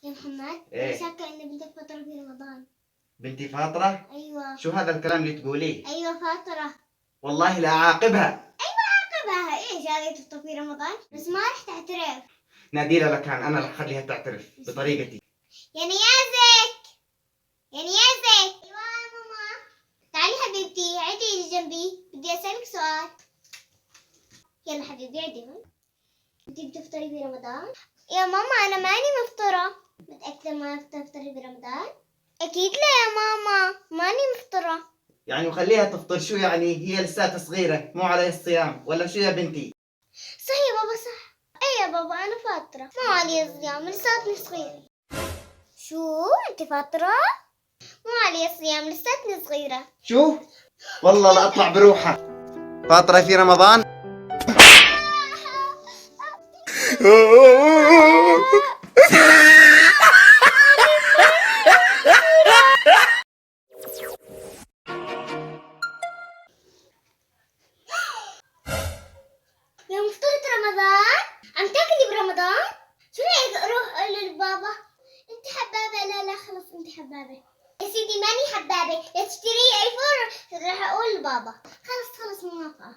يا محمد، إيه؟ شاكة إن بنتك فاطرة في رمضان. بنتي فاطرة؟ أيوة. شو هذا الكلام اللي تقوليه؟ أيوة فاطرة. والله لا أعاقبها. عقبها إيش هذه تفطر في رمضان؟ بس ما رح تعترف. ناديلة لكان أنا رح أخليها تعترف بطريقتي. يا نيازك، يا نيازك. أيوة يا ماما. تعالي حبيبتي، عيدي جنبي، بدي أسألك سؤال. يلا حبيبي عيدي هون. أنتي بتفطري في رمضان؟ يا ماما أنا ماني مفطرة. متأكدة ما بتفطري في رمضان؟ أكيد لا يا ماما، ماني مفطرة. يعني وخليها تفطر، شو يعني هي لساتها صغيرة مو عليها الصيام ولا شو يا بنتي؟ صح يا بابا صح. أي يا بابا أنا فاطرة، مو علي صيام، لساتني صغيرة. شو أنت فاطرة؟ مو علي صيام، لساتني صغيرة. شو؟ والله لا أطلع بروحها. فاطرة في رمضان؟ يا مفطرة رمضان، عم تاكلي برمضان؟ شو هيك اروح اقول للبابا انت حبابة؟ لا لا خلص انت حبابة. يا سيدي ماني حبابة، لا تشتري ايفون راح اقول لبابا. خلص موافقة.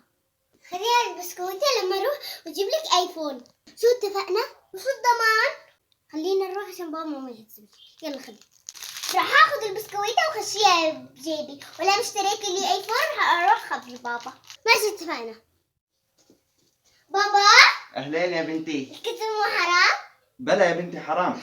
خليها البسكوتة لما اروح واجيب لك ايفون. شو اتفقنا؟ وشو الضمان؟ خلينا نروح عشان بابا ما يحسب. يلا خلي. راح اخذ البسكويتة وخشيها بجيبي، ولا اشتريت لي ايفون راح اروح خبر بابا. ماشي اتفقنا. بابا أهلين يا بنتي. الكذب مو حرام؟ بلا يا بنتي حرام.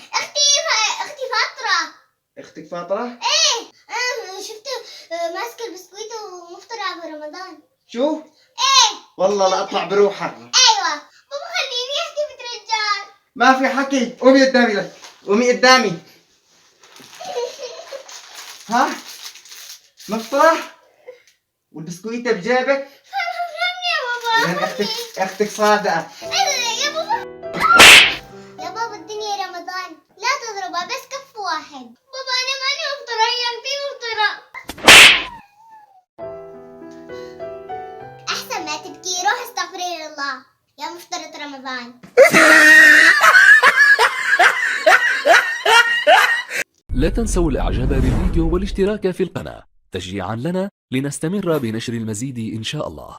اختي فاطرة. أختك فاطرة؟ ايه انا شفت ماسكة البسكويتة ومفطرة برمضان. شو؟ ايه والله لا أطلع بروحها. ايوه. بابا خليني احكي بنت رجال. ما في حكي، قومي قدامي لك، قومي قدامي. ها؟ مفطرة؟ والبسكويتة بجيبك؟ فهمني يا بابا. يعني أختك صادقة. يا بابا، يا بابا الدنيا رمضان، لا تضربها بس كف واحد. بابا انا ماني مفطرة، هي انتي مفطرة. احسن ما تبكي، روح استغفري الله يا مفطرة رمضان. لا تنسوا الاعجاب بالفيديو والاشتراك في القناة تشجيعا لنا لنستمر بنشر المزيد إن شاء الله.